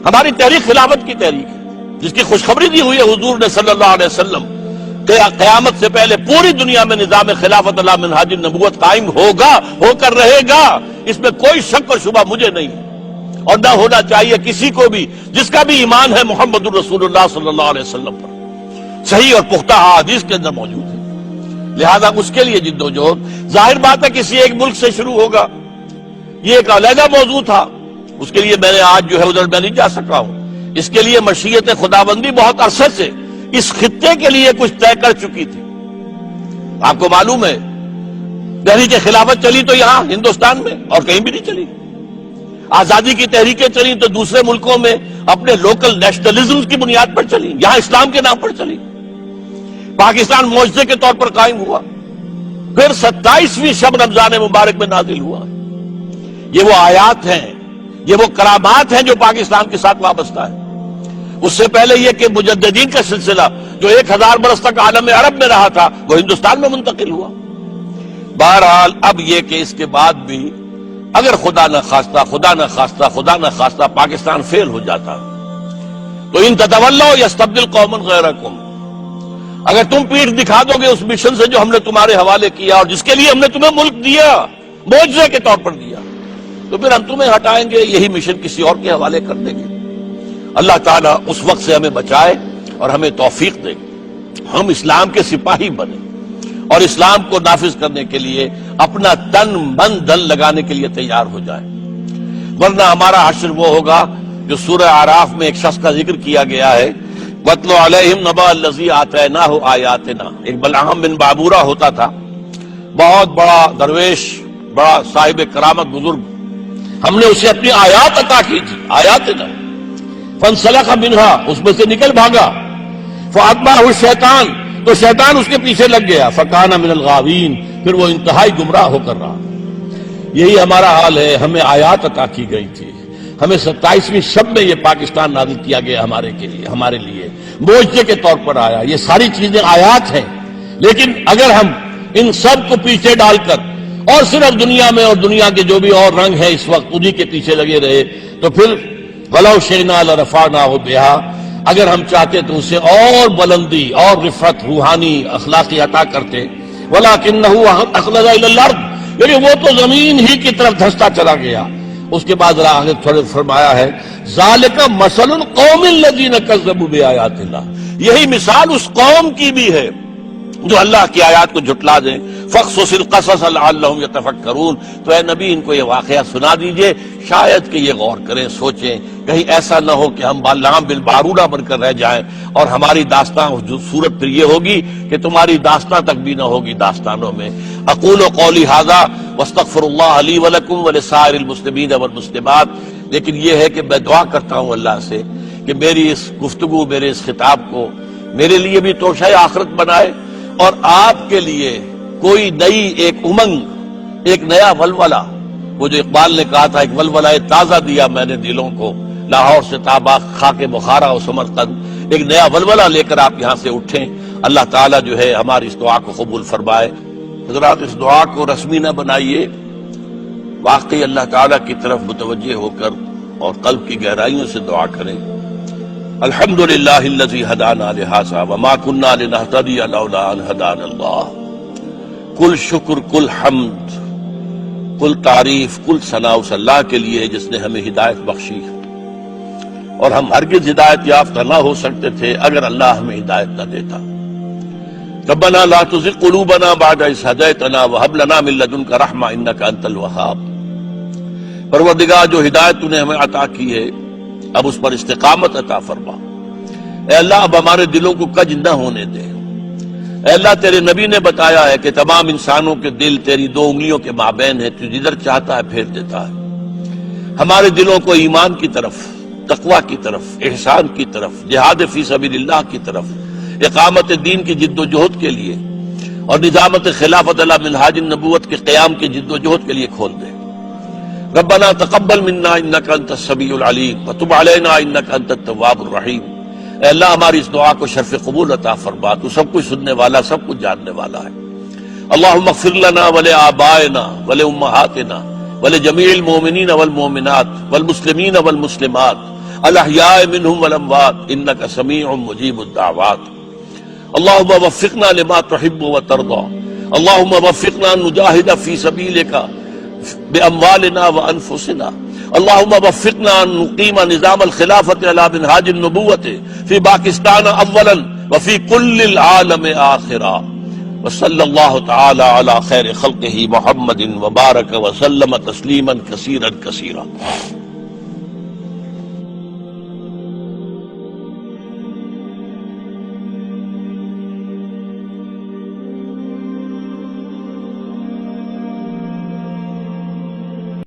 ہماری تحریک خلافت کی تحریک ہے، جس کی خوشخبری دی ہوئی ہے حضور نے صلی اللہ علیہ وسلم کہ قیامت سے پہلے پوری دنیا میں نظام خلافت علی منہاج النبوت قائم ہوگا، ہو کر رہے گا، اس میں کوئی شک اور شبہ مجھے نہیں اور نہ ہونا چاہیے کسی کو بھی جس کا بھی ایمان ہے محمد الرسول اللہ صلی اللہ علیہ وسلم پر، صحیح اور پختہ حدیث کے اندر موجود ہے۔ لہذا اس کے لیے جد و جہد ظاہر بات ہے کسی ایک ملک سے شروع ہوگا، یہ ایک علیحدہ موضوع تھا، اس کے لیے میں نے آج جو ہے ادھر میں نہیں جا سکا ہوں۔ اس کے لیے مشیت خداوندی بہت عرصے سے اس خطے کے لیے کچھ طے کر چکی تھی۔ آپ کو معلوم ہے تحریک خلافت چلی تو یہاں ہندوستان میں اور کہیں بھی نہیں چلی، آزادی کی تحریکیں چلی تو دوسرے ملکوں میں اپنے لوکل نیشنلزم کی بنیاد پر چلی، یہاں اسلام کے نام پر چلی۔ پاکستان معجزے کے طور پر قائم ہوا، پھر 27ویں شب رمضان مبارک میں نازل ہوا۔ یہ وہ آیات ہیں، یہ وہ کرامات ہیں جو پاکستان کے ساتھ وابستہ ہے۔ اس سے پہلے یہ کہ مجددین کا سلسلہ جو 1000 برس تک عالم عرب میں رہا تھا وہ ہندوستان میں منتقل ہوا۔ بہرحال اب یہ کہ اس کے بعد بھی اگر خدا نہ خواستہ پاکستان فیل ہو جاتا تو ان تتولوا یستبدل قوما غیرکم، اگر تم پیٹھ دکھا دو گے اس مشن سے جو ہم نے تمہارے حوالے کیا اور جس کے لیے ہم نے تمہیں ملک دیا، معجزے کے طور پر دیا، تو پھر ہم تمہیں ہٹائیں گے، یہی مشن کسی اور کے حوالے کر دیں گے۔ اللہ تعالیٰ اس وقت سے ہمیں بچائے اور ہمیں توفیق دے ہم اسلام کے سپاہی بنے اور اسلام کو نافذ کرنے کے لیے اپنا تن من دل لگانے کے لیے تیار ہو جائے، ورنہ ہمارا حشر وہ ہوگا جو سورہ اعراف میں ایک شخص کا ذکر کیا گیا ہے، وَاتْلُ عَلَيْهِمْ نَبَأَ الَّذِي آتَيْنَاهُ آيَاتِنَا۔ ایک بلعام بن بابورہ ہوتا تھا، بہت بڑا درویش، بڑا صاحب کرامت بزرگ، ہم نے اسے اپنی آیات عطا کی تھی، آیاتنا، فانسلخ منها، اس میں سے نکل بھاگا، فأتبعه الشیطان، تو شیطان اس کے پیچھے لگ گیا، فکان من الغاوین، پھر وہ انتہائی گمراہ ہو کر رہا۔ یہی ہمارا حال ہے، ہمیں آیات عطا کی گئی تھی، ہمیں 27ویں شب میں یہ پاکستان نازل کیا گیا ہمارے لیے معجزے کے طور پر آیا۔ یہ ساری چیزیں آیات ہیں، لیکن اگر ہم ان سب کو پیچھے ڈال کر اور صرف دنیا میں اور دنیا کے جو بھی اور رنگ ہیں اس وقت انہی کے پیچھے لگے رہے تو پھر وَلَوْ شِئْنَا لَرَفَعْنَاهُ بِهَا، اگر ہم چاہتے تو اسے اور بلندی اور رفعت روحانی اخلاقی عطا کرتے، وَلَكِنَّهُ أَخْلَدَ إِلَى الْأَرْضِ، لیکن وہ تو زمین ہی کی طرف دھستا چلا گیا۔ اس کے بعد آگے تھوڑے فرمایا ہے ذَلِكَ مَثَلُ الْقَوْمِ الَّذِينَ كَذَّبُوا بِآيَاتِ اللَّهِ، یہی مثال اس قوم کی بھی ہے جو اللہ کی آیات کو جھٹلا دیں۔ فَقْصُصِ الْقَصَصَ لَعَلَّهُمْ يَتَفَكَّرُونَ، تو اے نبی ان کو یہ واقعہ سنا دیجئے، شاید کہ یہ غور کریں، سوچیں، کہیں ایسا نہ ہو کہ ہم بلعام بالبارودہ بن کر رہ جائیں اور ہماری داستان جو صورت پھر یہ ہوگی کہ تمہاری داستان تک بھی نہ ہوگی داستانوں میں۔ اقول قولی ھذا واستغفر اللہ لی ولکم ولسائر المسلمین والمسلمات، لیکن یہ ہے کہ میں دعا کرتا ہوں اللہ سے کہ میری اس گفتگو، میرے اس خطاب کو میرے لیے بھی توشہ آخرت بنائے اور آپ کے لیے کوئی نئی ایک امنگ، ایک نیا ولولہ، وہ جو اقبال نے کہا تھا ایک ولولہ تازہ دیا میں نے دلوں کو، لاہور سے تابا خاک بخارا و سمرقند، ایک نیا ولولہ لے کر آپ یہاں سے اٹھیں۔ اللہ تعالیٰ جو ہے ہماری اس دعا کو قبول فرمائے۔ حضرات اس دعا کو رسمی نہ بنائیے، واقعی اللہ تعالیٰ کی طرف متوجہ ہو کر اور قلب کی گہرائیوں سے دعا کریں۔ الحمدللہ الذی ہدانا لہذا وما کنا لنہتدی لولا ان ہدانا اللہ، کل شکر، کل حمد، کل تعریف، کل ثناء اس اللہ کے لیے ہے جس نے ہمیں ہدایت بخشی، اور ہم ہرگز ہدایت یافتہ نہ ہو سکتے تھے اگر اللہ ہمیں ہدایت نہ دیتا۔ ربنا لا تزغ قلوبنا بعد إذ هديتنا وهب لنا من لدنك رحمة إنك أنت الوهاب۔ پروردگار جو ہدایت تو نے ہمیں عطا کی ہے اب اس پر استقامت عطا فرما۔ اے اللہ اب ہمارے دلوں کو کج نہ ہونے دے۔ اے اللہ تیرے نبی نے بتایا ہے کہ تمام انسانوں کے دل تیری دو انگلیوں کے مابین ہے، تو جدھر چاہتا ہے پھیر دیتا ہے۔ ہمارے دلوں کو ایمان کی طرف، تقوی کی طرف، احسان کی طرف، جہاد فی سبیل اللہ کی طرف، اقامت دین کی جد و جہد کے لیے اور نظامت خلافت علی منہاج النبوت کے قیام کی جد و جہد کے لیے کھول دے۔ ربنا تقبل منا انک انت السمیع العلیم وتب علینا انک انت التواب الرحیم۔ اے اللہ ہماری اس دعا کو شرف قبول عطا فرما، تو سب کچھ سننے والا، سب کچھ جاننے والا ہے۔ اللہم اغفر لنا ولآبائنا ولأمہاتنا ولجمیع المؤمنین والمؤمنات والمسلمین والمسلمات الاحیاء منهم والاموات انك سمیع مجیب الدعوات اللهم وفقنا لما تحب وترضى اللهم وفقنا نجاهد في سبيلك باموالنا وانفسنا اللهم وفقنا ان نقيم نظام الخلافة على منهاج النبوة في باكستان اولا وفي كل العالم آخرا وصلى الله تعالى على خير خلقه محمد وبارك وسلم تسليما كثيرا كثيرا.